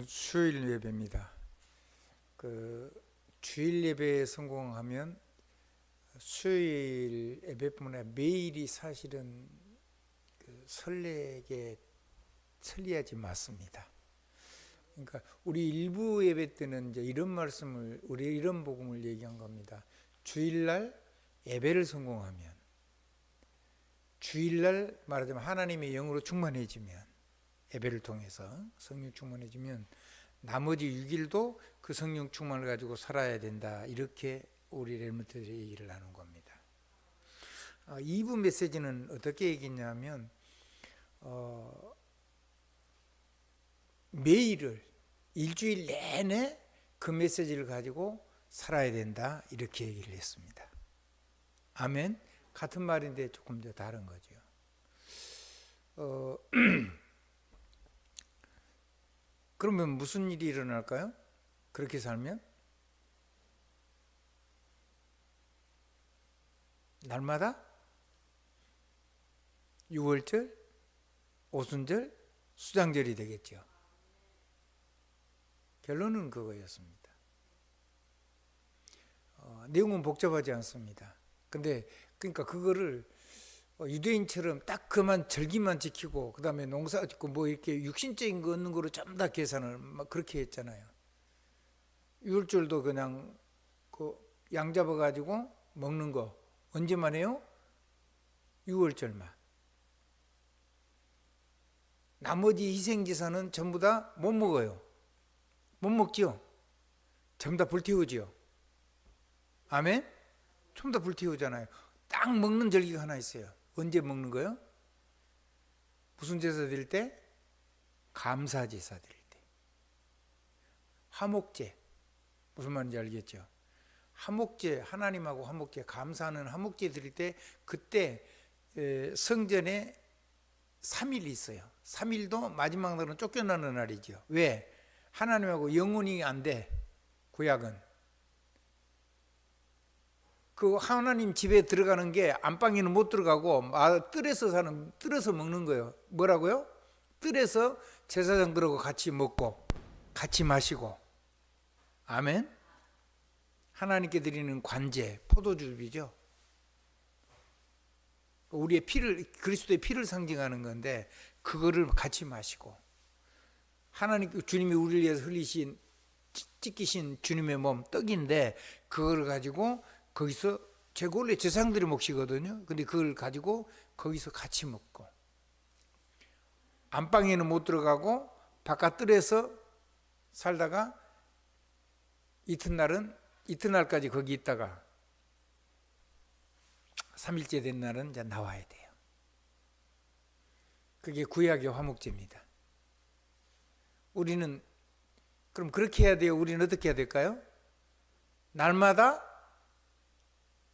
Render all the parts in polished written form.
오늘은 수요일 예배입니다. 주일 예배에 성공하면 수요일 예배뿐만 아니라 매일이 사실은 설레야지 맞습니다. 그러니까 우리 일부 예배 때는 이제 이런 말씀을, 우리 이런 복음을 얘기한 겁니다. 주일날 예배를 성공하면, 주일날 말하자면 하나님의 영으로 충만해지면, 예배를 통해서 성령 충만해지면 나머지 6일도 그 성령 충만을 가지고 살아야 된다. 이렇게 우리 렘넌트들이 얘기를 나눈 겁니다. 2부 메시지는 어떻게 얘기했냐면 매일을 일주일 내내 그 메시지를 가지고 살아야 된다. 이렇게 얘기를 했습니다. 아멘. 같은 말인데 조금 더 다른 거죠. 그러면 무슨 일이 일어날까요? 그렇게 살면? 날마다 유월절, 오순절, 수장절이 되겠죠. 결론은 그거였습니다. 내용은 복잡하지 않습니다. 근데 그러니까 그거를 유대인처럼 딱 그만 절기만 지키고 그 다음에 농사 짓고 뭐 이렇게 육신적인 거 얻는 거로 전부 다 계산을 막 그렇게 했잖아요. 유월절도 그냥 양 잡아가지고 먹는 거 언제만 해요? 유월절만. 나머지 희생제사는 전부 다 못 먹어요. 못 먹지요. 전부 다 불태우지요. 아멘? 전부 다 불태우잖아요. 딱 먹는 절기가 하나 있어요. 언제 먹는 거요? 무슨 제사 드릴 때? 감사 제사 드릴 때. 화목제. 무슨 말인지 알겠죠? 화목제, 하나님하고 화목제, 감사하는 화목제 드릴 때 그때 성전에 3일 있어요. 3일도 마지막 날은 쫓겨나는 날이죠. 왜? 하나님하고 영혼이 안 돼. 구약은. 그 하나님 집에 들어가는 게 안방에는 못 들어가고 뜰에서 먹는 거예요. 뭐라고요? 뜰에서 제사장들하고 같이 먹고 같이 마시고. 아멘. 하나님께 드리는 관제, 포도주비죠. 우리의 피를, 그리스도의 피를 상징하는 건데 그거를 같이 마시고, 하나님 주님이 우리를 위해서 찢기신 주님의 몸 떡인데 그걸 가지고 거기서, 제가 원래 제사장들의 몫이거든요. 근데 그걸 가지고 거기서 같이 먹고, 안방에는 못 들어가고 바깥 뜰에서 살다가 이튿날까지 거기 있다가 3일째 된 날은 이제 나와야 돼요. 그게 구약의 화목제입니다. 우리는 그럼 그렇게 해야 돼요. 우리는 어떻게 해야 될까요? 날마다,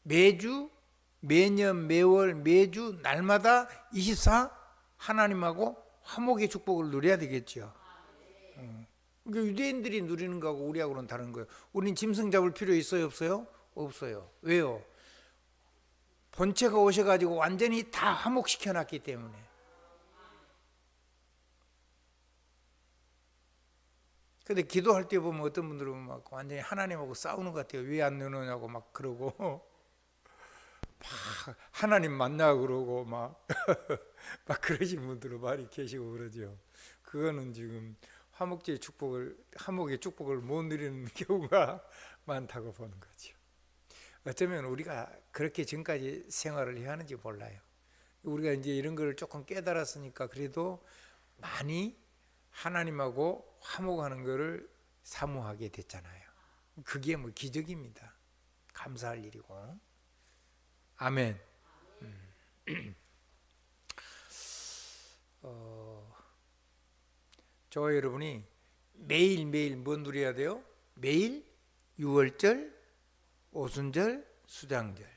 매주, 매년, 매월, 매주, 날마다 24 하나님하고 화목의 축복을 누려야 되겠죠. 그러니까 유대인들이 누리는 거하고 우리하고는 다른 거예요. 우린 짐승 잡을 필요 있어요, 없어요? 없어요. 왜요? 본체가 오셔가지고 완전히 다 화목시켜 놨기 때문에. 근데 기도할 때 보면 어떤 분들은 막 완전히 하나님하고 싸우는 것 같아요. 왜 안 넣느냐고 막 그러고, 막 하나님 만나 그러고 막 그러신 분들은 많이 계시고 그러죠. 그거는 지금 화목의 축복을 못 누리는 경우가 많다고 보는 거죠. 어쩌면 우리가 그렇게 지금까지 생활을 해야 하는지 몰라요. 우리가 이제 이런 걸 조금 깨달았으니까 그래도 많이 하나님하고 화목하는 것을 사모하게 됐잖아요. 그게 뭐 기적입니다. 감사할 일이고. 아멘. 저와 여러분이 매일매일 뭐 누려야 돼요? 매일 유월절, 오순절, 수장절.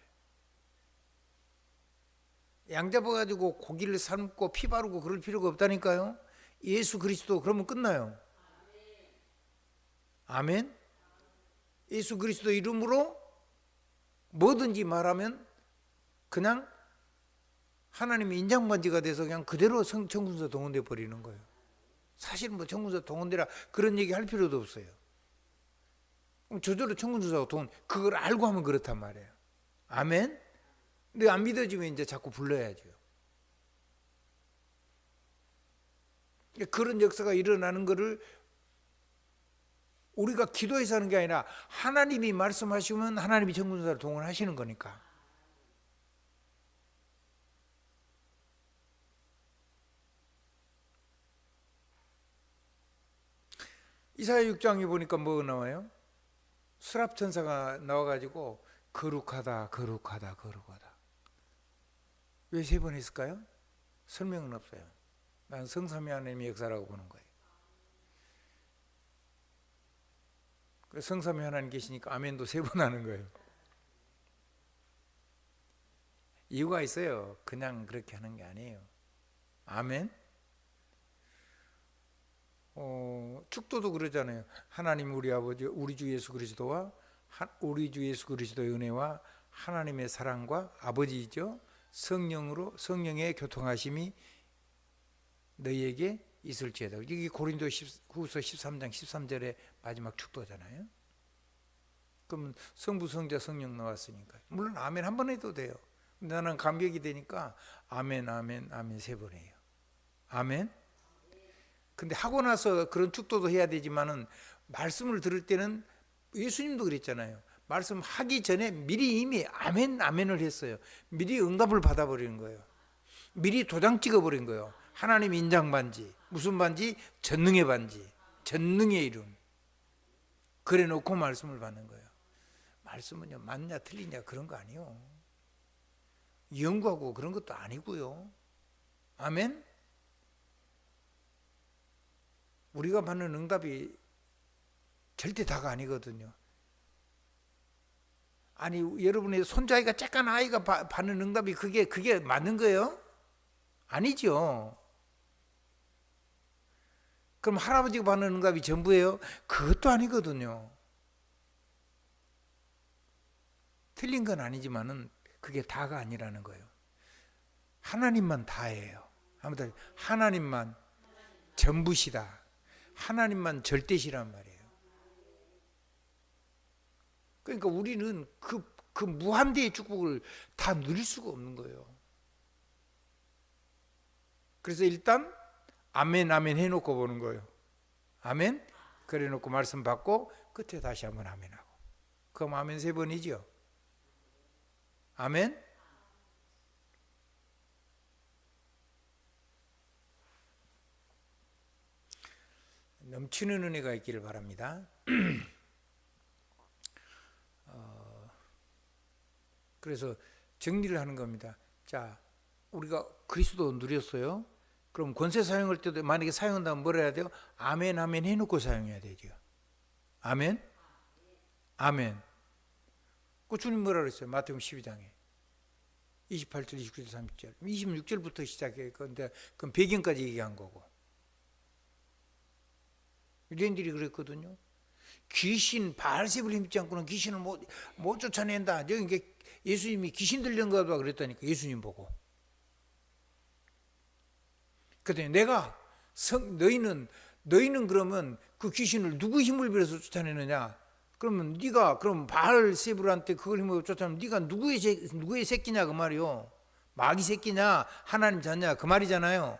양 잡아가지고 고기를 삶고 피 바르고 그럴 필요가 없다니까요. 예수 그리스도 그러면 끝나요. 아멘. 예수 그리스도 이름으로 뭐든지 말하면 그냥 하나님의 인장반지가 돼서 그냥 그대로 청순서 동원돼 버리는 거예요. 사실 뭐 청군수사 동원되라 그런 얘기 할 필요도 없어요. 그럼 저절로 청군수사가 동원, 그걸 알고 하면 그렇단 말이에요. 아멘? 근데 안 믿어지면 이제 자꾸 불러야죠. 그런 역사가 일어나는 것을 우리가 기도해서 하는 게 아니라 하나님이 말씀하시면 하나님이 청군수사를 동원하시는 거니까. 이사야 6장에 보니까 뭐가 나와요? 수랍천사가 나와가지고 거룩하다 거룩하다 거룩하다. 왜 3번 했을까요? 설명은 없어요. 난 성삼위 하나님의 역사라고 보는 거예요. 성삼위 하나님 계시니까 아멘도 3번 하는 거예요. 이유가 있어요. 그냥 그렇게 하는 게 아니에요. 아멘. 축도도 그러잖아요. 하나님 우리 아버지 우리 주 예수 그리스도와 우리 주 예수 그리스도의 은혜와 하나님의 사랑과 아버지이죠 성령으로 성령의 교통하심이 너희에게 있을지어다. 이게 고린도 후서 13장 13절의 마지막 축도잖아요. 그러면 성부 성자 성령 나왔으니까 물론 아멘 한 번 해도 돼요. 근데 나는 감격이 되니까 아멘 아멘 아멘 3번 해요. 아멘. 근데 하고 나서 그런 축도도 해야 되지만은 말씀을 들을 때는 예수님도 그랬잖아요. 말씀하기 전에 미리 이미 아멘 아멘을 했어요. 미리 응답을 받아버리는 거예요. 미리 도장 찍어버린 거예요. 하나님 인장 반지, 무슨 반지? 전능의 반지, 전능의 이름. 그래 놓고 말씀을 받는 거예요. 말씀은요 맞냐 틀리냐 그런 거 아니에요. 연구하고 그런 것도 아니고요. 아멘. 우리가 받는 응답이 절대 다가 아니거든요. 아니 여러분의 손자아이가 쬐깐 아이가 받는 응답이 그게 맞는 거예요? 아니죠. 그럼 할아버지가 받는 응답이 전부예요? 그것도 아니거든요. 틀린 건 아니지만은 그게 다가 아니라는 거예요. 하나님만 다예요. 아무튼 하나님만 전부시다. 하나님만 절대시란 말이에요. 그러니까 우리는 그 무한대의 축복을 다 누릴 수가 없는 거예요. 그래서 일단 아멘 아멘 해놓고 보는 거예요. 아멘. 그래 놓고 말씀 받고 끝에 다시 한번 아멘하고. 그럼 아멘 3번이죠. 아멘. 넘치는 은혜가 있기를 바랍니다. 그래서 정리를 하는 겁니다. 자, 우리가 그리스도 누렸어요. 그럼 권세 사용할 때도 만약에 사용한다면 뭘 해야 돼요? 아멘 아멘 해놓고 사용해야 되죠. 아멘. 아멘. 그 주님 뭐라 그랬어요? 마태복음 12장에 28절 29절 30절 26절부터 시작해요. 근데 그럼 배경까지 얘기한 거고. 유대인들이 그랬거든요. 귀신 바알세불 힘입지 않고는 귀신을 못 쫓아낸다. 이게 예수님이 귀신 들린가 봐 그랬다니까. 예수님 보고. 그랬더니 내가 너희는 그러면 그 귀신을 누구 힘을 빌어서 쫓아내느냐? 그러면 네가 그럼 바알세불한테 그걸 힘으로 쫓아내면 네가 누구의 새끼냐 그 말이요. 마귀 새끼냐 하나님 자냐 그 말이잖아요.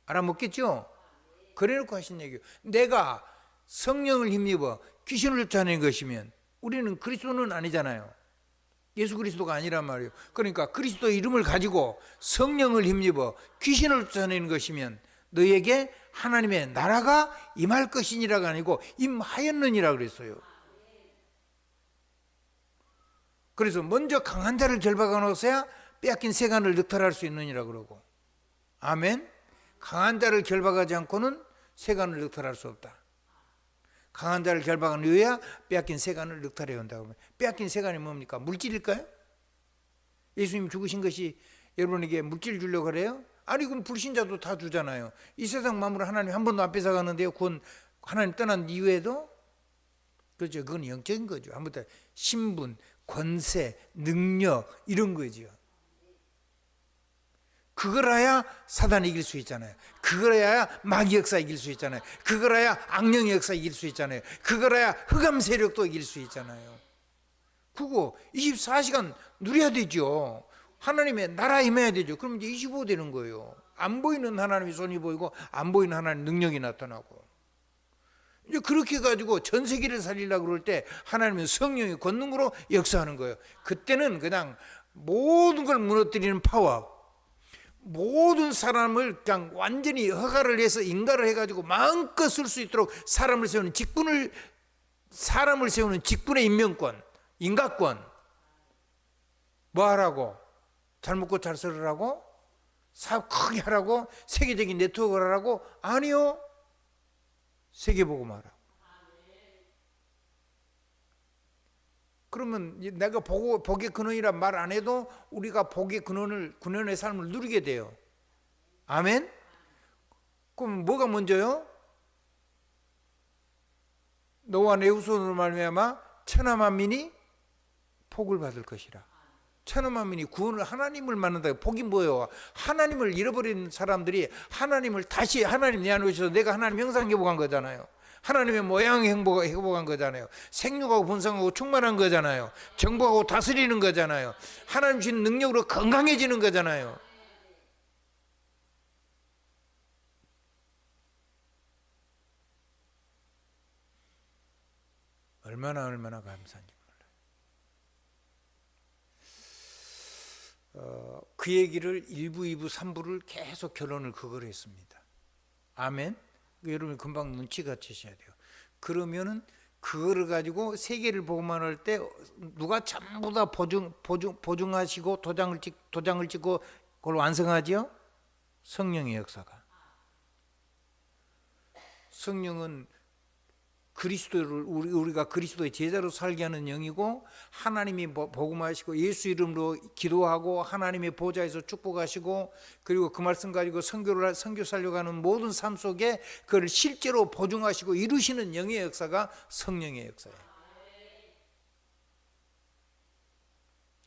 알아먹겠죠? 그래놓고 하신 얘기예요. 내가 성령을 힘입어 귀신을 쫓아내는 것이면 우리는 그리스도는 아니잖아요. 예수 그리스도가 아니란 말이에요. 그러니까 그리스도의 이름을 가지고 성령을 힘입어 귀신을 쫓아내는 것이면 너에게 하나님의 나라가 임할 것이니라가 아니고 임하였느니라 그랬어요. 그래서 먼저 강한 자를 결박하 놓으셔야 빼앗긴 세간을 늑탈할 수 있느니라 그러고. 아멘. 강한 자를 결박하지 않고는 세간을 늑탈할 수 없다. 강한 자를 결박한 이유야 빼앗긴 세간을 늑탈해 온다고. 빼앗긴 세간이 뭡니까? 물질일까요? 예수님 죽으신 것이 여러분에게 물질 주려고 그래요? 아니 그럼 불신자도 다 주잖아요. 이 세상 만물을 하나님 한 번도 안 뺏어가는데요. 그건 하나님 떠난 이후에도 그죠? 그건 영적인 거죠. 아무튼 신분, 권세, 능력 이런 거죠. 그거라야 사단이 이길 수 있잖아요. 그거라야 마귀 역사 이길 수 있잖아요. 그거라야 악령의 역사 이길 수 있잖아요. 그거라야 흑암 세력도 이길 수 있잖아요. 그거 24시간 누려야 되죠. 하나님의 나라에 임해야 되죠. 그럼 이제 25 되는 거예요. 안 보이는 하나님의 손이 보이고 안 보이는 하나님의 능력이 나타나고. 이제 그렇게 가지고 전 세계를 살리려고 그럴 때 하나님은 성령의 권능으로 역사하는 거예요. 그때는 그냥 모든 걸 무너뜨리는 파워, 모든 사람을 그냥 완전히 허가를 해서 인가를 해가지고 마음껏 쓸 수 있도록 사람을 세우는 직분의 임명권, 인가권. 뭐 하라고? 잘 먹고 잘 살으라고? 사업 크게 하라고? 세계적인 네트워크를 하라고? 아니요. 세계복음하라. 그러면 내가 복의 근원이란 말 안 해도 우리가 복의 근원의 삶을 누리게 돼요. 아멘? 그럼 뭐가 먼저요? 너와 내 후손으로 말미암아 천하 만민이 복을 받을 것이라. 천하 만민이 구원을 하나님을 만난다. 복이 뭐예요? 하나님을 잃어버린 사람들이 하나님을 다시 하나님 내 안에 오셔서 내가 하나님 형상 회복한 거잖아요. 하나님의 모양 회복한 거잖아요. 생육하고 분성하고 충만한 거잖아요. 정복하고 다스리는 거잖아요. 하나님 주신 능력으로 건강해지는 거잖아요. 얼마나 감사한지 몰라요. 그 얘기를 1부, 2부, 3부를 계속 결론을 그걸 했습니다. 아멘. 여러분 금방 눈치가 채셔야 돼요. 그러면은 그거를 가지고 세계를 보고만 할 때 누가 전부 다 보증하시고 도장을 찍고 그걸 완성하지요? 성령의 역사가. 성령은 그리스도를 우리가 그리스도의 제자로 살게 하는 영이고, 하나님이 복음하시고 예수 이름으로 기도하고 하나님의 보좌에서 축복하시고, 그리고 그 말씀 가지고 선교 살려가는 모든 삶 속에 그걸 실제로 보증하시고 이루시는 영의 역사가 성령의 역사예요.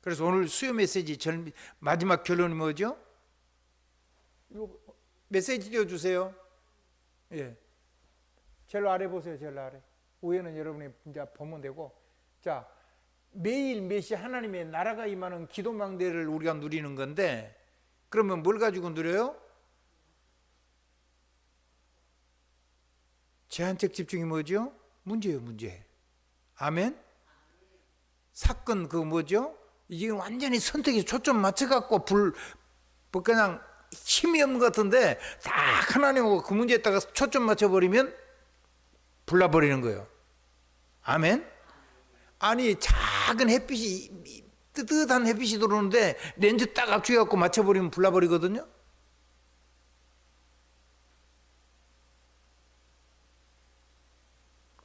그래서 오늘 수요 메시지 마지막 결론이 뭐죠? 메시지 띄워주세요. 예. 제일 아래 보세요. 제일 아래. 위에는 여러분이 이제 보면 되고. 자, 매일 몇시 하나님의 나라가 임하는 기도망대를 우리가 누리는 건데, 그러면 뭘 가지고 누려요? 제한적 집중이 뭐죠? 문제예요, 문제. 아멘? 사건 그거 뭐죠? 이게 완전히 선택에 초점 맞춰갖고 그냥 힘이 없는 것 같은데 딱 하나님하고 그 문제에다가 초점 맞춰버리면 불나버리는 거예요. 아멘? 아니 작은 햇빛이 뜨뜻한 햇빛이 들어오는데 렌즈 딱 압축해갖고 맞춰버리면 불나버리거든요.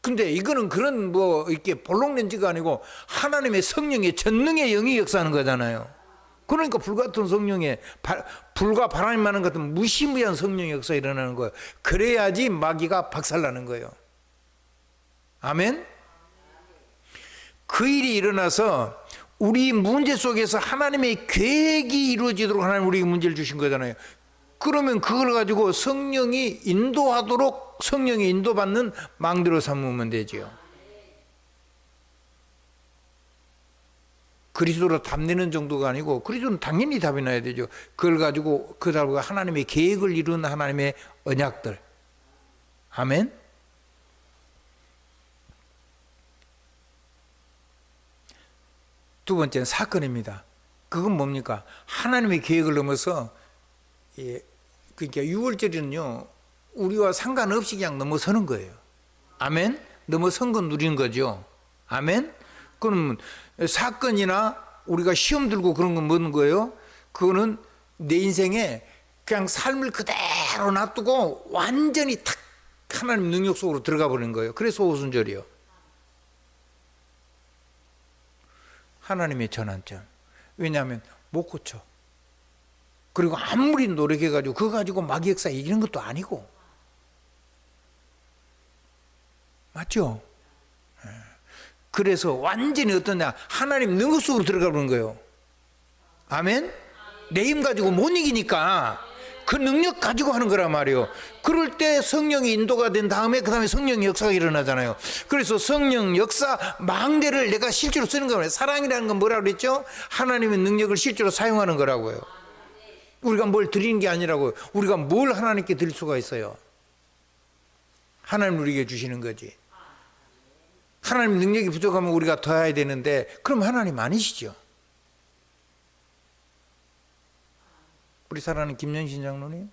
근데 이거는 그런 이렇게 볼록 렌즈가 아니고 하나님의 성령의 전능의 영이 역사하는 거잖아요. 그러니까 불같은 성령의 불과 바람만한 같은 무시무시한 성령의 역사 일어나는 거예요. 그래야지 마귀가 박살나는 거예요. 아멘? 그 일이 일어나서 우리 문제 속에서 하나님의 계획이 이루어지도록 하나님 우리에게 문제를 주신 거잖아요. 그러면 그걸 가지고 성령이 인도하도록 성령이 인도받는 망대로 삼으면 되죠. 그리스도로 답내는 정도가 아니고 그리스도는 당연히 답이 나야 되죠. 그걸 가지고 하나님의 계획을 이루는 하나님의 언약들. 아멘? 두 번째는 사건입니다. 그건 뭡니까? 하나님의 계획을 넘어서, 그러니까 6월절에는요, 우리와 상관없이 그냥 넘어서는 거예요. 아멘? 넘어선 건 누리는 거죠. 아멘? 그럼 사건이나 우리가 시험 들고 그런 건 뭐는 거예요? 그거는 내 인생에 그냥 삶을 그대로 놔두고 완전히 탁 하나님 능력 속으로 들어가 버리는 거예요. 그래서 오순절이요. 하나님의 전환점. 왜냐하면 못 고쳐. 그리고 아무리 노력해가지고 그거 가지고 마귀 역사 이기는 것도 아니고. 맞죠? 그래서 완전히 어떠냐, 하나님 능력 속으로 들어가 버리는 거예요. 아멘? 내 힘 가지고 못 이기니까 그 능력 가지고 하는 거란 말이에요. 그럴 때 성령이 인도가 된 다음에 그 다음에 성령 역사가 일어나잖아요. 그래서 성령 역사 망대를 내가 실제로 쓰는 거예요. 사랑이라는 건 뭐라고 그랬죠? 하나님의 능력을 실제로 사용하는 거라고요. 우리가 뭘 드리는 게 아니라고요. 우리가 뭘 하나님께 드릴 수가 있어요? 하나님 우리에게 주시는 거지. 하나님 능력이 부족하면 우리가 더 해야 되는데 그럼 하나님 아니시죠? 우리 사랑하는 김연신 장로님,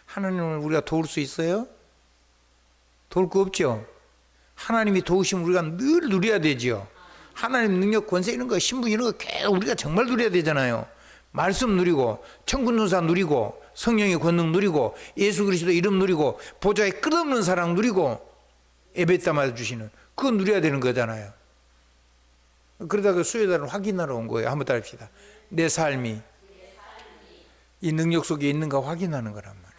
하나님을 우리가 도울 수 있어요? 도울 거 없죠? 하나님이 도우시면 우리가 늘 누려야 되죠. 하나님 능력, 권세 이런 거, 신분 이런 거 계속 우리가 정말 누려야 되잖아요. 말씀 누리고, 천군노사 누리고, 성령의 권능 누리고, 예수 그리스도 이름 누리고, 보좌의 끝없는 사랑 누리고, 예배 때마다 주시는 그거 누려야 되는 거잖아요. 그러다가 수요일날은 확인하러 온 거예요. 한번 따라합시다. 내 삶이 이 능력 속에 있는가 확인하는 거란 말이에요.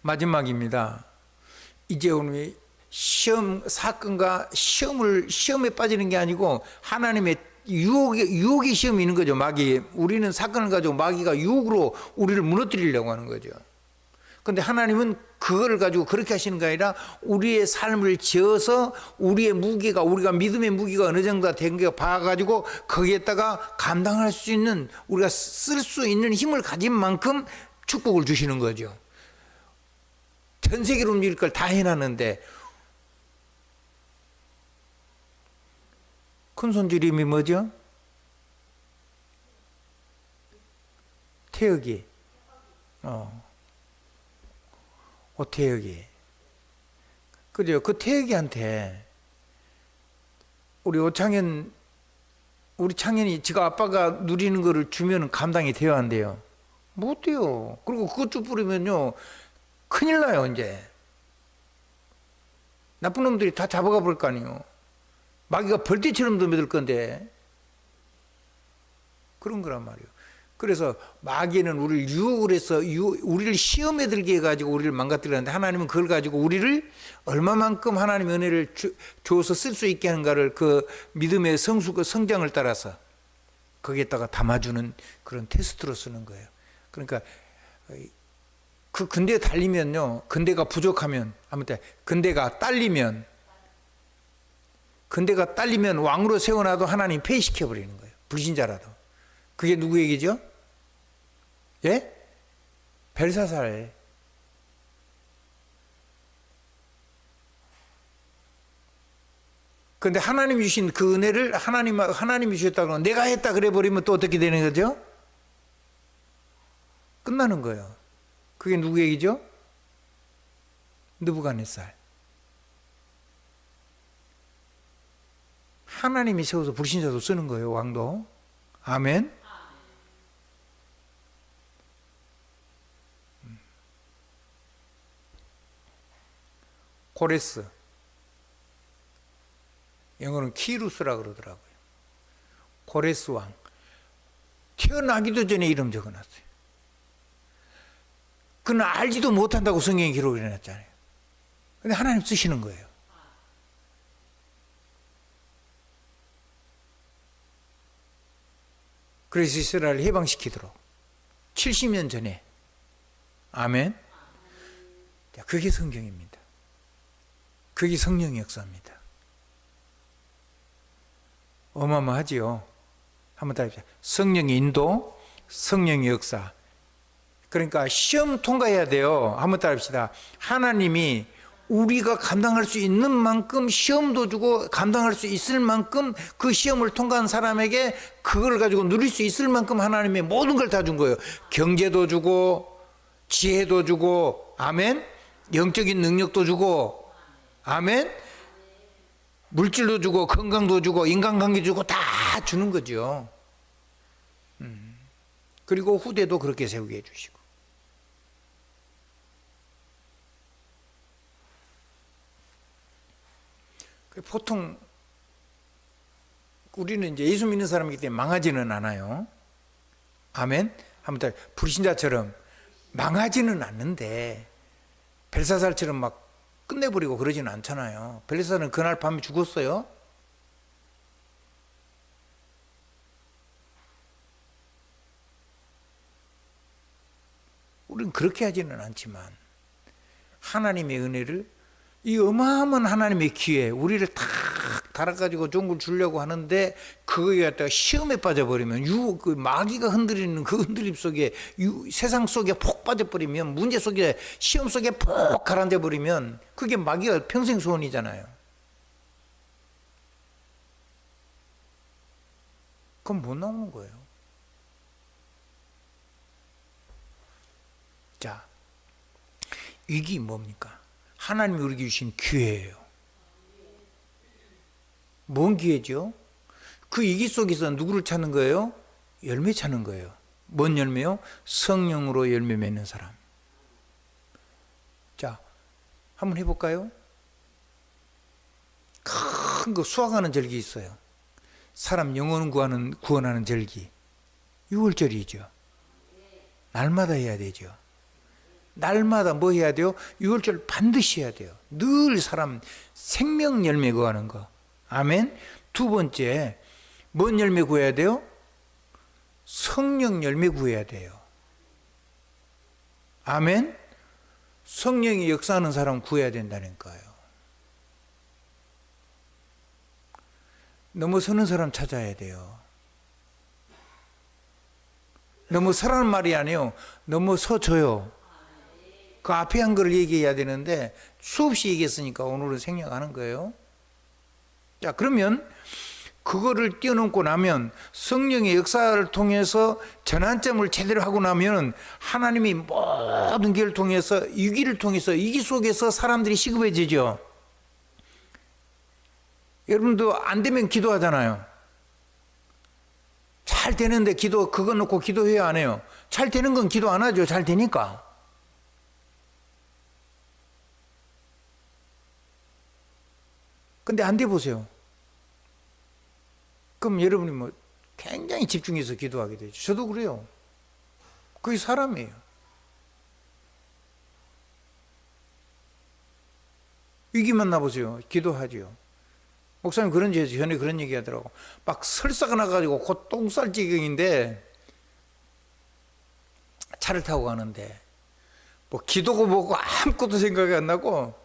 마지막입니다. 이제 우리 시험, 사건과 시험에 빠지는 게 아니고 하나님의 유혹의 시험이 있는 거죠. 마귀. 우리는 사건을 가지고 마귀가 유혹으로 우리를 무너뜨리려고 하는 거죠. 그런데 하나님은 그거를 가지고 그렇게 하시는 게 아니라 우리의 삶을 지어서 우리의 무게가, 우리가 믿음의 무게가 어느 정도 된 게 봐가지고 거기에다가 감당할 수 있는, 우리가 쓸 수 있는 힘을 가진 만큼 축복을 주시는 거죠. 전 세계로 움직일 걸 다 해놨는데 큰 손질 이름이 뭐죠? 태역이. 태역이. 그죠? 그 태역이한테 우리 창현이 지가 아빠가 누리는 거를 주면 감당이 돼야 한대요. 못 돼요. 그리고 그것 쭉 뿌리면요, 큰일 나요, 이제. 나쁜 놈들이 다 잡아가 볼 거 아니에요. 마귀가 벌떼처럼 덤벼들 건데. 그런 거란 말이에요. 그래서 마귀는 우리를 유혹을 해서 우리를 시험에 들게 해가지고 우리를 망가뜨리는데 하나님은 그걸 가지고 우리를 얼마만큼 하나님의 은혜를 줘서 쓸 수 있게 하는가를 그 믿음의 성장을 따라서 거기에다가 담아주는 그런 테스트로 쓰는 거예요. 그러니까 그 근대에 달리면요, 근대가 부족하면, 아무튼 근대가 딸리면 왕으로 세워놔도 하나님 폐위시켜버리는 거예요. 불신자라도. 그게 누구 얘기죠? 예? 벨사살. 그런데 하나님이 주신 그 은혜를 하나님이 주셨다고 내가 했다 그래 버리면 또 어떻게 되는 거죠? 끝나는 거예요. 그게 누구 얘기죠? 느부갓네살. 하나님이 세워서 불신자도 쓰는 거예요, 왕도. 아멘. 코레스, 영어는 키루스라 그러더라고요. 코레스 왕. 태어나기도 전에 이름 적어놨어요. 그는 알지도 못한다고 성경에 기록을 해놨잖아요. 근데 하나님 쓰시는 거예요. 그래서 이스라엘을 해방시키도록 70년 전에. 아멘. 그게 성경입니다. 그게 성령의 역사입니다. 어마어마하지요. 한번 따라해보세요. 성령의 인도, 성령의 역사. 그러니까 시험 통과해야 돼요. 한번 따라합시다. 하나님이 우리가 감당할 수 있는 만큼 시험도 주고 감당할 수 있을 만큼 그 시험을 통과한 사람에게 그걸 가지고 누릴 수 있을 만큼 하나님의 모든 걸 다 준 거예요. 경제도 주고 지혜도 주고, 아멘. 영적인 능력도 주고, 아멘. 물질도 주고 건강도 주고 인간관계 주고 다 주는 거죠. 그리고 후대도 그렇게 세우게 해주시고. 보통 우리는 이제 예수 믿는 사람이기 때문에 망하지는 않아요. 아멘. 한번 더, 불신자처럼 망하지는 않는데 벨사살처럼 막 끝내버리고 그러지는 않잖아요. 벨사살은 그날 밤에 죽었어요. 우리는 그렇게 하지는 않지만 하나님의 은혜를, 이 어마어마한 하나님의 기회, 우리를 탁 달아가지고 좋은 걸 주려고 하는데 그거에 갖다가 시험에 빠져버리면, 그 마귀가 흔들리는 그 흔들림 속에, 세상 속에 폭 빠져버리면, 문제 속에, 시험 속에 폭 가라앉아 버리면 그게 마귀가 평생 소원이잖아요. 그럼 못 나오는 거예요. 자, 위기 뭡니까? 하나님이 우리에게 주신 기회예요. 뭔 기회죠? 그 위기 속에서 누구를 찾는 거예요? 열매 찾는 거예요. 뭔 열매요? 성령으로 열매 맺는 사람. 자, 한번 해볼까요? 큰 거 수확하는 절기 있어요. 사람 영혼 구원하는 절기. 6월절이죠. 날마다 해야 되죠. 날마다 뭐 해야 돼요? 6월절 반드시 해야 돼요. 늘 사람 생명 열매 구하는 거. 아멘. 두 번째, 뭔 열매 구해야 돼요? 성령 열매 구해야 돼요. 아멘. 성령이 역사하는 사람 구해야 된다니까요. 넘어서는 사람 찾아야 돼요. 넘어서라는 말이 아니에요. 넘어서줘요. 그 앞에 한 거를 얘기해야 되는데 수없이 얘기했으니까 오늘은 생략하는 거예요. 자, 그러면 그거를 뛰어넘고 나면, 성령의 역사를 통해서 전환점을 제대로 하고 나면 하나님이 모든 길을 통해서, 위기를 통해서, 위기 속에서 사람들이 시급해지죠. 여러분도 안 되면 기도하잖아요. 잘 되는데 그거 놓고 기도해야 안 해요? 잘 되는 건 기도 안 하죠. 잘 되니까. 근데 안 돼 보세요. 그럼 여러분이 뭐 굉장히 집중해서 기도하게 되죠. 저도 그래요. 그게 사람이에요. 위기만 나보세요. 기도하지요. 목사님 전에 그런 얘기 하더라고. 막 설사가 나가지고 곧 똥쌀 지경인데 차를 타고 가는데 뭐 기도고 뭐고 아무것도 생각이 안 나고,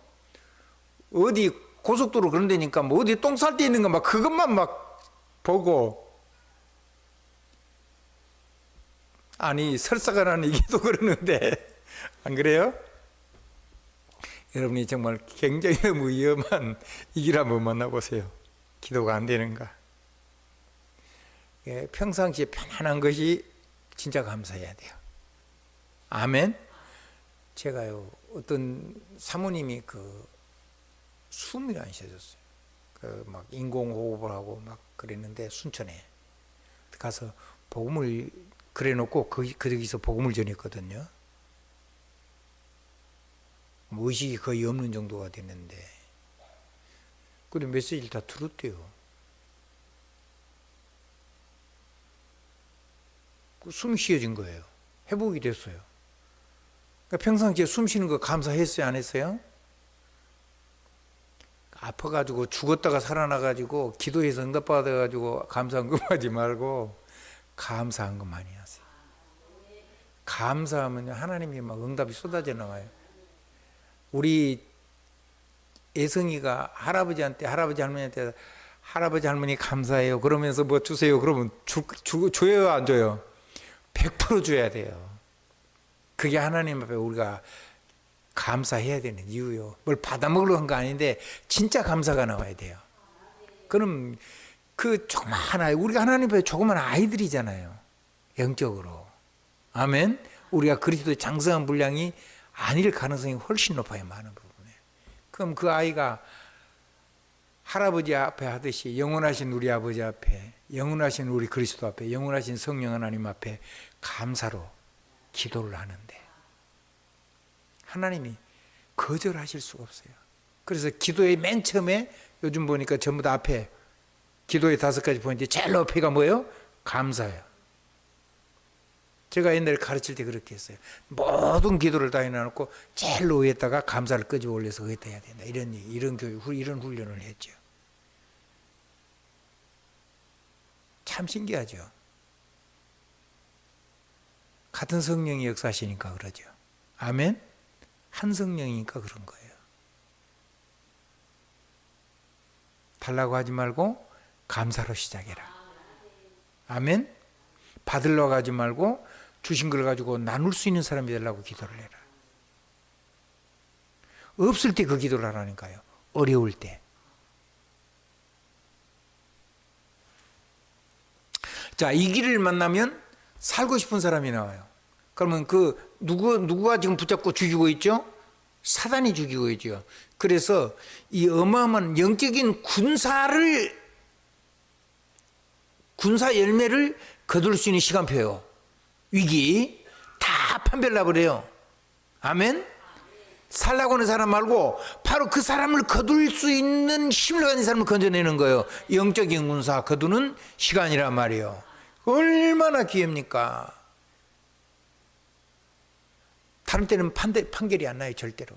어디 고속도로 그런 데니까 뭐 어디 똥 쌀 데 있는 거 막 그것만 막 보고, 아니 설사가 나는 이게도 그러는데 안 그래요? 여러분이 정말 굉장히 너무 위험한 위기를 한번 만나보세요. 기도가 안 되는가. 예, 평상시에 편안한 것이 진짜 감사해야 돼요. 아멘. 제가요, 어떤 사모님이 숨이 안 쉬어졌어요. 막 인공호흡을 하고 막 그랬는데, 순천에 가서 복음을 그래놓고 거기서 복음을 전했거든요. 뭐 의식이 거의 없는 정도가 됐는데, 근데 메시지를 다 들었대요. 숨 쉬어진 거예요. 회복이 됐어요. 그러니까 평상시에 숨 쉬는 거 감사했어요, 안 했어요? 아파가지고 죽었다가 살아나가지고 기도해서 응답받아가지고 감사한 거 하지 말고 감사한 거 많이 하세요. 감사하면 하나님이 막 응답이 쏟아져 나와요. 우리 애성이가 할아버지 할머니한테 할아버지 할머니 감사해요 그러면서 뭐 주세요 그러면 줘요 안 줘요? 100% 줘야 돼요. 그게 하나님 앞에 우리가 감사해야 되는 이유요. 뭘 받아먹으려고 한 거 아닌데 진짜 감사가 나와야 돼요. 그럼 그 조그마한 우리가 하나님 앞에 조그마한 아이들이잖아요. 영적으로. 아멘. 우리가 그리스도의 장성한 분량이 아닐 가능성이 훨씬 높아요. 많은 부분에. 그럼 그 아이가 할아버지 앞에 하듯이 영원하신 우리 아버지 앞에, 영원하신 우리 그리스도 앞에, 영원하신 성령 하나님 앞에 감사로 기도를 하는데 하나님이 거절하실 수가 없어요. 그래서 기도의 맨 처음에 요즘 보니까 전부 다 앞에 기도의 5가지 포인트 제일 높이가 뭐예요? 감사예요. 제가 옛날에 가르칠 때 그렇게 했어요. 모든 기도를 다 해놔놓고 제일 위에다가 감사를 끄집어 올려서 거기다 해야 된다. 이런 교육, 이런 훈련을 했죠. 참 신기하죠. 같은 성령이 역사하시니까 그러죠. 아멘. 한 성령이니까 그런 거예요. 달라고 하지 말고 감사로 시작해라. 아멘. 받으려고 하지 말고 주신 걸 가지고 나눌 수 있는 사람이 되려고 기도를 해라. 없을 때 그 기도를 하라니까요. 어려울 때. 자, 이 길을 만나면 살고 싶은 사람이 나와요. 그러면 그 누구가 지금 붙잡고 죽이고 있죠? 사단이 죽이고 있죠. 그래서 이 어마어마한 영적인 군사 열매를 거둘 수 있는 시간표예요. 위기 다 판별나버려요. 아멘. 살라고 하는 사람 말고 바로 그 사람을 거둘 수 있는 힘을 가진 사람을 건져내는 거예요. 영적인 군사 거두는 시간이란 말이에요. 얼마나 기회입니까? 다른 때는 판결이 안 나요. 절대로.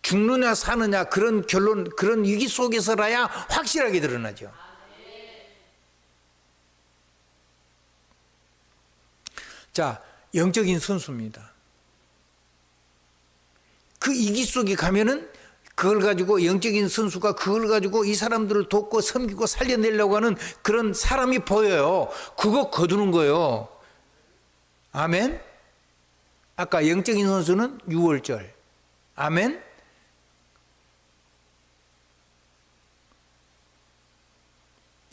죽느냐 사느냐 그런 결론, 그런 위기 속에서라야 확실하게 드러나죠. 자, 영적인 선수입니다. 그 위기 속에 가면은 그걸 가지고 영적인 선수가 그걸 가지고 이 사람들을 돕고 섬기고 살려내려고 하는 그런 사람이 보여요. 그거 거두는 거예요. 아멘. 아까 영적인 선수는 6월절. 아멘.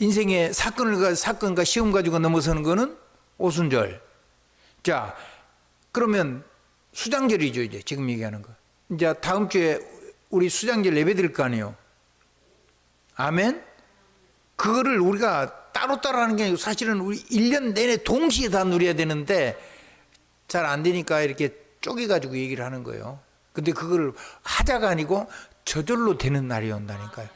인생의 사건과 시험 가지고 넘어서는 거는 오순절. 자, 그러면 수장절이죠. 이제 지금 얘기하는 거. 이제 다음 주에 우리 수장절 예배 드릴 거 아니에요. 아멘. 그거를 우리가 따로따로 하는 게 아니고 사실은 우리 1년 내내 동시에 다 누려야 되는데 잘 안 되니까 이렇게 쪼개가지고 얘기를 하는 거예요. 근데 그걸 하자가 아니고 저절로 되는 날이 온다니까요.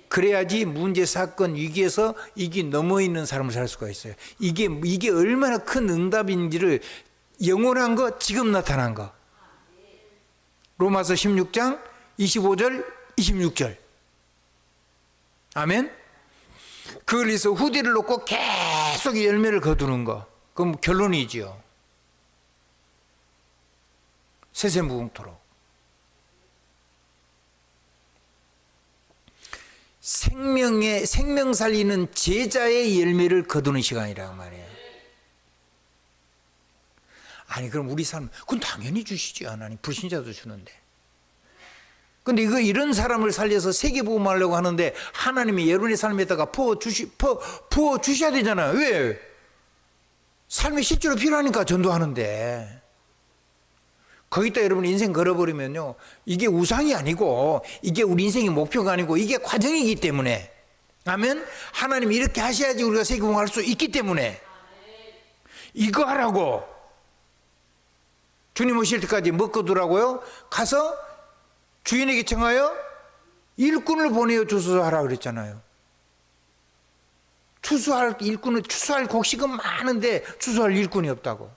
그래야지 문제, 사건, 위기에서 이게 넘어있는 사람을 살 수가 있어요. 이게 얼마나 큰 응답인지를 영원한 거, 지금 나타난 거. 로마서 16장 25절, 26절. 아멘. 그걸 위해서 후대를 놓고 계속 열매를 거두는 거. 그럼 결론이지요. 세세무궁토록. 생명 살리는 제자의 열매를 거두는 시간이란 말이에요. 아니 그럼 우리 삶 그건 당연히 주시죠. 하나님 불신자도 주는데. 근데 이런 사람을 살려서 세계복음 하려고 하는데 하나님이 여러분의 삶에다가 부어 주셔야 되잖아요. 왜? 삶이 실제로 필요하니까 전도하는데. 거기다 여러분 인생 걸어버리면요, 이게 우상이 아니고 이게 우리 인생의 목표가 아니고 이게 과정이기 때문에. 아멘. 하나님이 이렇게 하셔야지 우리가 세계복음 할 수 있기 때문에 이거 하라고 주님 오실 때까지 먹고 두라고요. 가서 주인에게 청하여 일꾼을 보내어 주소서 하라 그랬잖아요. 일꾼을 추수할 곡식은 많은데 추수할 일꾼이 없다고.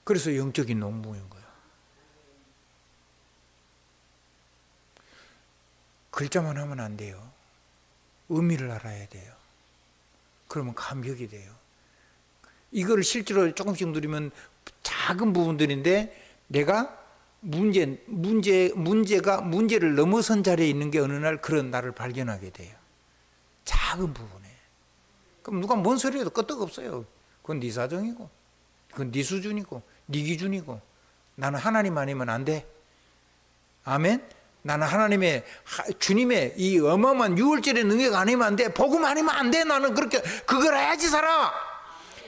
그래서 영적인 농부인 거예요. 글자만 하면 안 돼요. 의미를 알아야 돼요. 그러면 감격이 돼요. 이거를 실제로 조금씩 누리면 작은 부분들인데 내가 문제를 넘어선 자리에 있는 게 어느 날 그런 나를 발견하게 돼요. 작은 부분에. 그럼 누가 뭔 소리 해도 끄떡없어요. 그건 네 사정이고, 그건 네 수준이고, 네 기준이고. 나는 하나님 아니면 안 돼. 아멘. 나는 주님의 이 어마어마한 6월절의 능력 아니면 안 돼. 복음 아니면 안 돼. 나는 그걸 해야지 살아.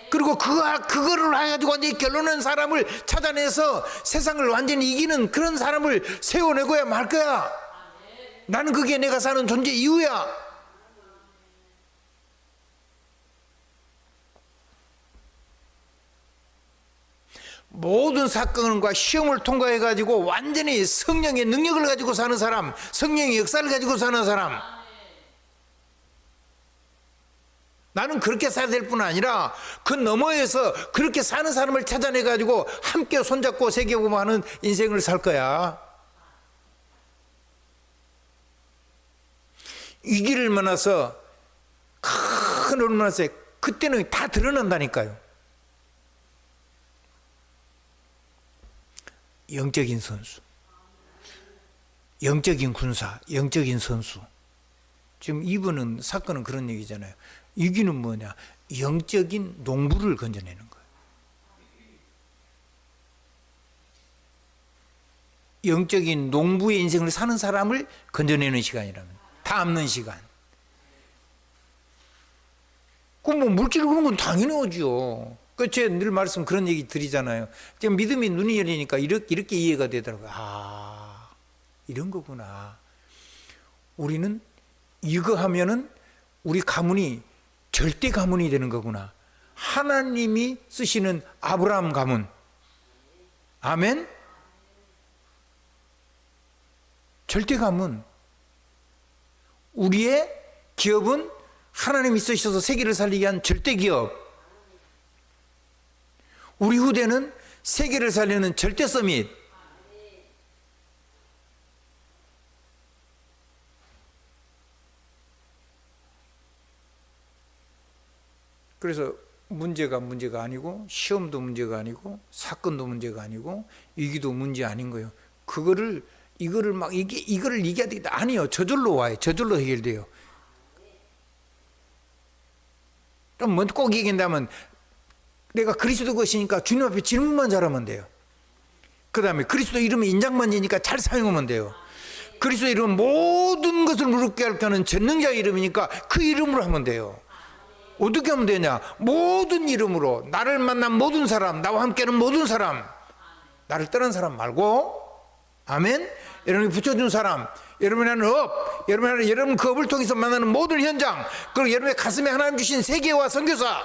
그리고 그거를 해가지고 완전히 결론낸 사람을 찾아내서 세상을 완전히 이기는 그런 사람을 세워내고야 말 거야. 나는 그게 내가 사는 존재 이유야. 모든 사건과 시험을 통과해가지고 완전히 성령의 능력을 가지고 사는 사람, 성령의 역사를 가지고 사는 사람. 나는 그렇게 살아야 될 뿐 아니라 그 너머에서 그렇게 사는 사람을 찾아내가지고 함께 손잡고 세계복음하는 인생을 살 거야. 위기를 만나서 큰 어려움을 만났어요. 그때는 다 드러난다니까요. 영적인 선수, 영적인 군사, 영적인 선수. 지금 이분은 사건은 그런 얘기잖아요. 이기는 뭐냐? 영적인 농부를 건져내는 거예요. 영적인 농부의 인생을 사는 사람을 건져내는 시간이라면, 담는 시간. 그럼 뭐 물질 그런 건 당연히 오죠. 그 제가 늘 말씀 그런 얘기 드리잖아요. 지금 믿음이 눈이 열리니까 이렇게 이해가 되더라고요. 아, 이런 거구나. 우리는 이거 하면은 우리 가문이 절대 가문이 되는 거구나. 하나님이 쓰시는 아브라함 가문. 아멘. 절대 가문. 우리의 기업은 하나님이 쓰셔서 세계를 살리게 한 절대 기업. 우리 후대는 세계를 살리는 절대 서밋. 그래서 문제가 아니고, 시험도 문제가 아니고, 사건도 문제가 아니고, 위기도 문제 아닌 거예요. 이거를 이겨야 되겠다. 아니요. 저절로 와요. 저절로 해결돼요. 좀 꼭 얘기한다면, 내가 그리스도 것이니까 주님 앞에 질문만 잘하면 돼요. 그 다음에 그리스도 이름에 인장만 지니까 잘 사용하면 돼요. 그리스도 이름은 모든 것을 무릎 꿇게 하는 전능자의 이름이니까 그 이름으로 하면 돼요. 어떻게 하면 되냐? 모든 이름으로 나를 만난 모든 사람, 나와 함께하는 모든 사람, 나를 떠난 사람 말고, 아멘. 여러분이 붙여준 사람, 여러분이 하는 업, 여러분 그 업을 통해서 만나는 모든 현장, 그리고 여러분의 가슴에 하나님 주신 세계와 선교사,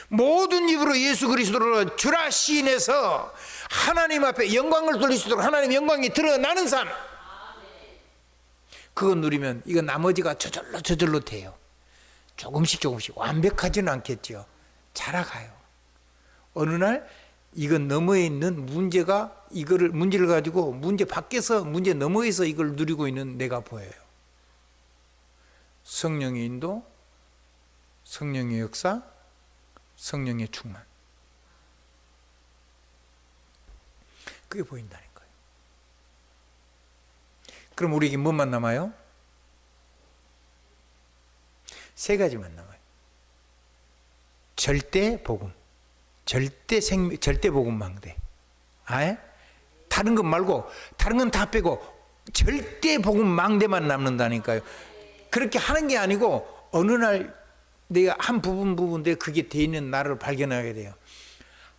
모든 입으로 예수 그리스도를 주라 시인해서 하나님 앞에 영광을 돌릴 수 있도록 하나님의 영광이 드러나는 삶, 그거 누리면 이거 나머지가 저절로 돼요. 조금씩 완벽하지는 않겠죠. 자라가요. 어느 날 이건 너머에 있는 문제를 가지고 문제 밖에서, 문제 너머에서 이걸 누리고 있는 내가 보여요. 성령의 인도, 성령의 역사, 성령의 충만. 그게 보인다는 거예요. 그럼 우리에게 뭐만 남아요? 세 가지만 남아요. 절대 복음, 절대 복음 망대. 아예? 다른 것 말고, 다른 건 다 빼고 절대 복음 망대만 남는다니까요. 그렇게 하는 게 아니고 어느 날 내가 한 부분인데 그게 돼 있는 나를 발견하게 돼요.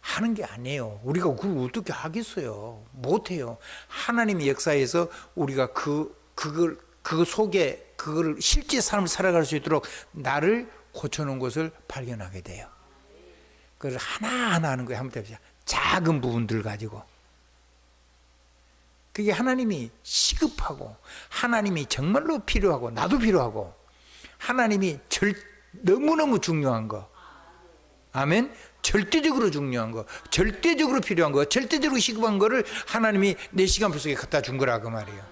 하는 게 아니에요. 우리가 그걸 어떻게 하겠어요? 못해요. 하나님의 역사에서 우리가 그거 속에 그걸 실제 삶을 살아갈 수 있도록 나를 고쳐놓은 것을 발견하게 돼요. 그걸 하나하나 하는 거예요. 한번 해보자. 작은 부분들 가지고. 그게 하나님이 시급하고, 하나님이 정말로 필요하고, 나도 필요하고, 하나님이 너무너무 중요한 거. 아멘. 절대적으로 중요한 거, 절대적으로 필요한 거, 절대적으로 시급한 거를 하나님이 내 시간표 속에 갖다 준 거라 그 말이에요.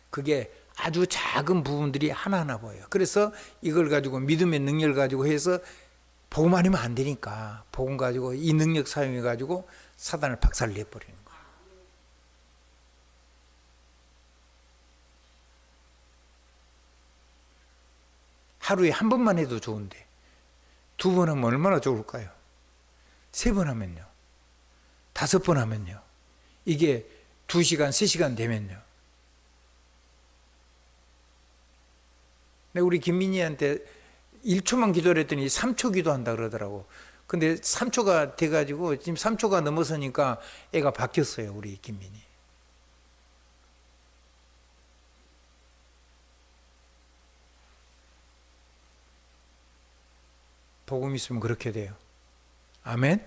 그게 아주 작은 부분들이 하나하나 보여요. 그래서 이걸 가지고 믿음의 능력을 가지고 해서 복음 아니면 안 되니까 복음 가지고 이 능력 사용해 가지고 사단을 박살을 내버리는 거예요. 하루에 한 번만 해도 좋은데 2번 하면 얼마나 좋을까요? 3번 하면요, 5번 하면요, 이게 2시간, 3시간 되면요. 우리 김민희한테 1초만 기도를 했더니 3초 기도한다 그러더라고. 근데 3초가 돼가지고 지금 3초가 넘어서니까 애가 바뀌었어요, 우리 김민희. 복음 있으면 그렇게 돼요. 아멘.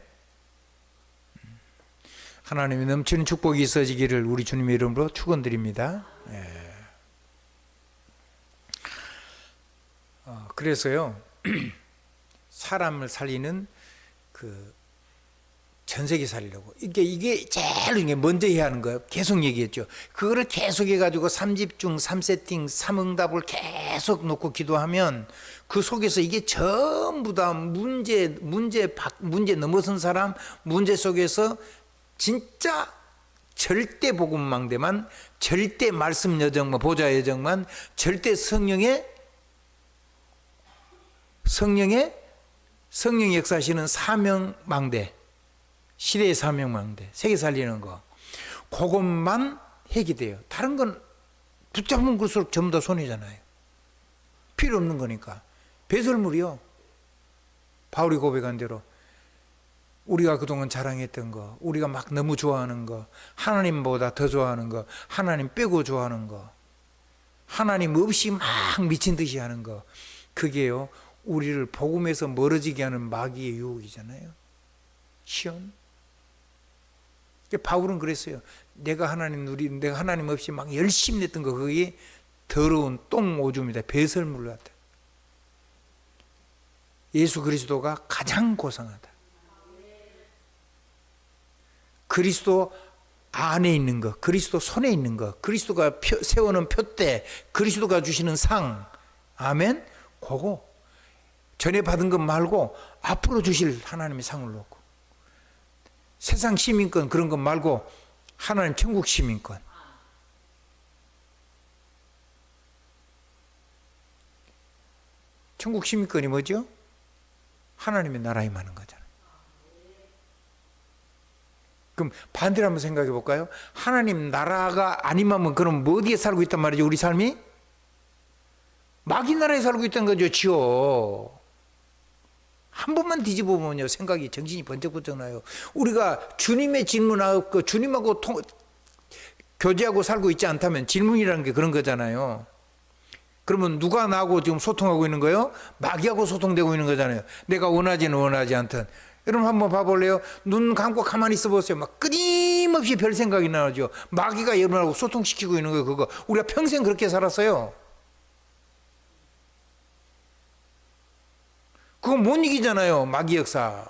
하나님의 넘치는 축복이 있어지기를 우리 주님의 이름으로 축원드립니다. 예. 그래서요, 사람을 살리는 그 전 세계 살리려고. 이게 제일 이게 먼저 해야 하는 거예요. 계속 얘기했죠. 그거를 계속 해가지고 3집중, 3세팅, 3응답을 계속 놓고 기도하면 그 속에서 이게 전부 다 문제 넘어선 사람, 문제 속에서 진짜 절대 복음망대만, 절대 말씀 여정만, 보좌 여정만, 절대 성령의 성령 역사하시는 사명망대, 시대의 사명망대, 세계 살리는 거, 그것만 해결돼요. 다른 건 붙잡으면 그럴수록 전부 다 손해잖아요. 필요 없는 거니까. 배설물이요. 바울이 고백한 대로 우리가 그동안 자랑했던 거, 우리가 막 너무 좋아하는 거, 하나님보다 더 좋아하는 거, 하나님 빼고 좋아하는 거, 하나님 없이 막 미친 듯이 하는 거, 그게요 우리를 복음에서 멀어지게 하는 마귀의 유혹이잖아요. 시험. 바울은 그랬어요. 내가 하나님 없이 막 열심히 했던 거, 그게 더러운 똥 오줌이다. 배설물 같다. 예수 그리스도가 가장 고상하다. 그리스도 안에 있는 것, 그리스도 손에 있는 것, 그리스도가 세우는 표대, 그리스도가 주시는 상, 아멘. 그거 전에 받은 것 말고 앞으로 주실 하나님의 상을 놓고, 세상 시민권 그런 것 말고 하나님 천국 시민권. 천국 시민권이 뭐죠? 하나님의 나라에 임하는 거잖아요. 그럼 반대로 한번 생각해 볼까요? 하나님 나라가 안 임하면 그럼 뭐 어디에 살고 있단 말이죠? 우리 삶이? 마귀 나라에 살고 있다는 거죠. 지요. 한 번만 뒤집어 보면요, 생각이 정신이 번쩍번쩍 나요. 우리가 주님의 질문하고 주님하고 교제하고 살고 있지 않다면, 질문이라는 게 그런 거잖아요. 그러면 누가 나하고 지금 소통하고 있는 거예요? 마귀하고 소통되고 있는 거잖아요. 내가 원하지는 원하지 않든. 여러분 한번 봐볼래요? 눈 감고 가만히 있어 보세요. 막 끊임없이 별 생각이 나죠. 마귀가 여러분하고 소통시키고 있는 거예요. 그거 우리가 평생 그렇게 살았어요. 그거 못 이기잖아요. 마귀 역사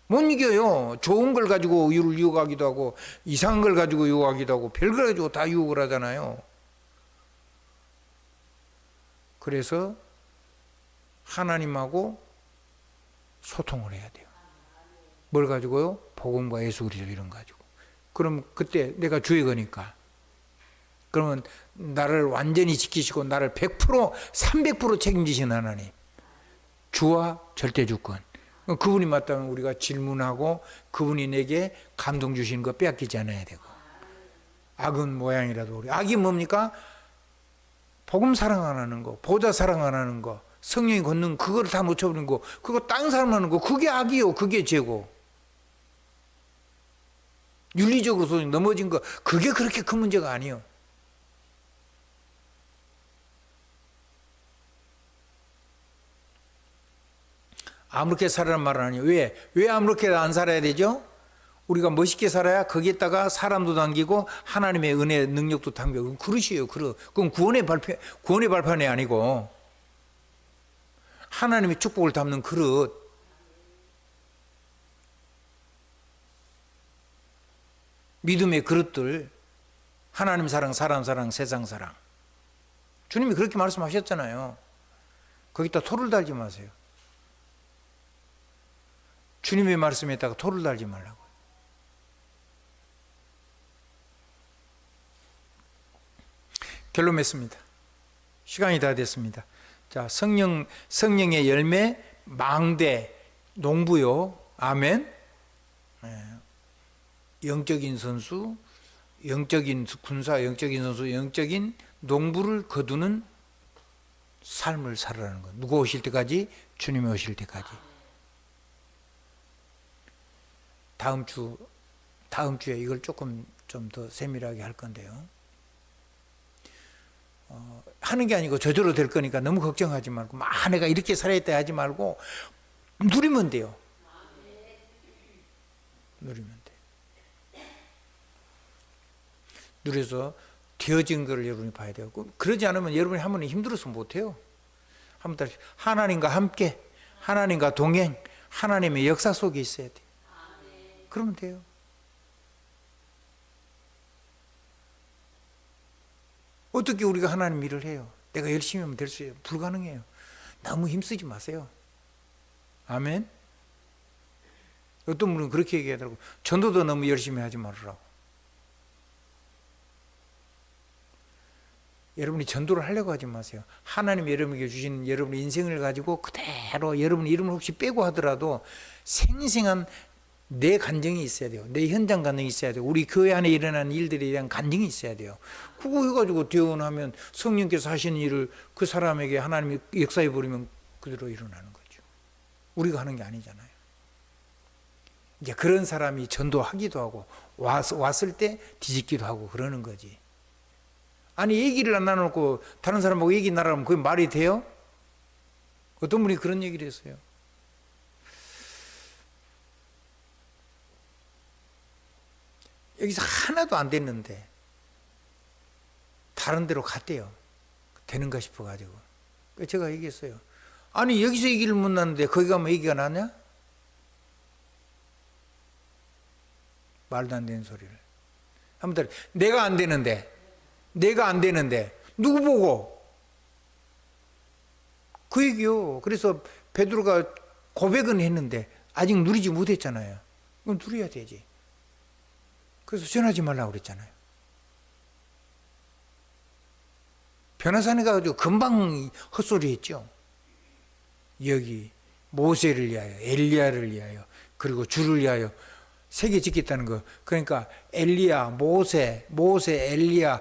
못 이겨요. 좋은 걸 가지고 유혹하기도 하고, 이상한 걸 가지고 유혹하기도 하고, 별걸 가지고 다 유혹을 하잖아요. 그래서 하나님하고 소통을 해야 돼요. 뭘 가지고요? 복음과 예수 그리스도 이런 거 가지고. 그럼 그때 내가 주의 거니까, 그러면 나를 완전히 지키시고 나를 100% 300% 책임지신 하나님, 주와 절대 주권, 그분이 맞다면 우리가 질문하고 그분이 내게 감동 주시는 거 빼앗기지 않아야 되고. 악은 모양이라도 우리, 악이 뭡니까? 복음 사랑 안 하는 거, 보좌 사랑 안 하는 거, 성령이 걷는 그거를 다 놓쳐버리는 거, 그거 딴 사람 하는 거, 그게 악이요. 그게 죄고. 윤리적으로 넘어진 거, 그게 그렇게 큰 문제가 아니에요. 아무렇게 살아란 말은 아니에요. 왜 아무렇게 안 살아야 되죠? 우리가 멋있게 살아야 거기에다가 사람도 당기고 하나님의 은혜 능력도 당기고. 그릇이에요. 그릇. 그건 구원의 발판이 아니고 하나님의 축복을 담는 그릇. 믿음의 그릇들. 하나님 사랑, 사람 사랑, 세상 사랑. 주님이 그렇게 말씀하셨잖아요. 거기다 토를 달지 마세요. 주님의 말씀에다가 토를 달지 말라고. 결론 맺습니다. 시간이 다 됐습니다. 자, 성령의 열매, 망대, 농부요. 아멘. 영적인 선수, 영적인 군사, 영적인 선수, 영적인 농부를 거두는 삶을 살아라는 것. 누구 오실 때까지? 주님이 오실 때까지. 다음 주에 이걸 조금 좀 더 세밀하게 할 건데요. 하는 게 아니고 저절로 될 거니까 너무 걱정하지 말고, 내가 이렇게 살아야겠다 하지 말고 누리면 돼요. 누리면 돼. 누려서 되어진 거를 여러분이 봐야 돼요. 그러지 않으면 여러분이 한 번은 힘들어서 못해요. 한 번 다시 하나님과 함께, 하나님과 동행, 하나님의 역사 속에 있어야 돼요. 그러면 돼요. 어떻게 우리가 하나님 일을 해요? 내가 열심히 하면 될 수 있어요? 불가능해요. 너무 힘쓰지 마세요. 아멘. 어떤 분은 그렇게 얘기하더라고. 전도도 너무 열심히 하지 말으라고. 여러분이 전도를 하려고 하지 마세요. 하나님이 여러분에게 주신 여러분의 인생을 가지고 그대로 여러분 이름을 혹시 빼고 하더라도 생생한 내 간증이 있어야 돼요. 내 현장 간증이 있어야 돼요. 우리 교회 안에 일어나는 일들에 대한 간증이 있어야 돼요. 그거 해가지고 대언하면 성령께서 하시는 일을 그 사람에게 하나님이 역사해 버리면 그대로 일어나는 거죠. 우리가 하는 게 아니잖아요. 이제 그런 사람이 전도하기도 하고 왔을 때 뒤집기도 하고 그러는 거지. 아니 얘기를 안 나눠놓고 다른 사람하고 얘기 나누면 그게 말이 돼요? 어떤 분이 그런 얘기를 했어요. 여기서 하나도 안 됐는데 다른 데로 갔대요. 되는가 싶어가지고. 제가 얘기했어요. 아니 여기서 얘기를 못 나는데 거기 가면 얘기가 나냐? 말도 안 되는 소리를. 한번 내가 안 되는데 누구 보고? 그 얘기요. 그래서 베드로가 고백은 했는데 아직 누리지 못했잖아요. 그럼 누려야 되지. 그래서 전하지 말라고 그랬잖아요. 변호사님 가가지고 금방 헛소리 했죠. 여기 모세를 위하여, 엘리야를 위하여, 그리고 주를 위하여 세계 짓겠다는 거. 그러니까 엘리야, 모세, 엘리야,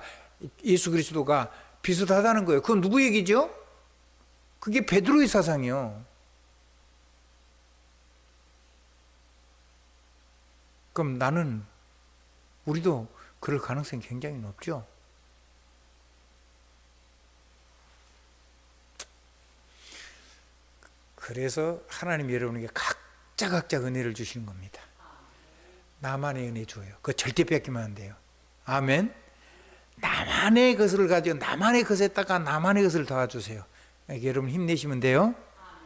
예수 그리스도가 비슷하다는 거예요. 그건 누구 얘기죠? 그게 베드로의 사상이요. 그럼 우리도 그럴 가능성이 굉장히 높죠. 그래서 하나님이 여러분에게 각자 은혜를 주시는 겁니다. 나만의 은혜 줘요. 그거 절대 뺏기면 안 돼요. 아멘. 나만의 것을 가지고 나만의 것에다가 나만의 것을 도와주세요. 여러분 힘내시면 돼요.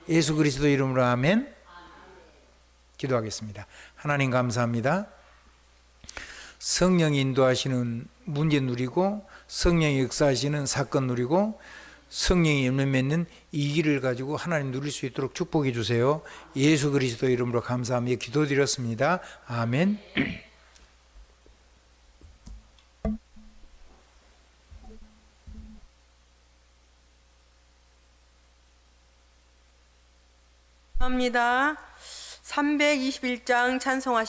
예수 그리스도 이름으로 아멘. 기도하겠습니다. 하나님 감사합니다. 성령이 인도하시는 문제 누리고 성령이 역사하시는 사건 누리고 성령이 열매 맺는 이 길을 가지고 하나님 누릴 수 있도록 축복해 주세요. 예수 그리스도 이름으로 감사하며 기도드렸습니다. 아멘. 합니다. 321장 찬송하시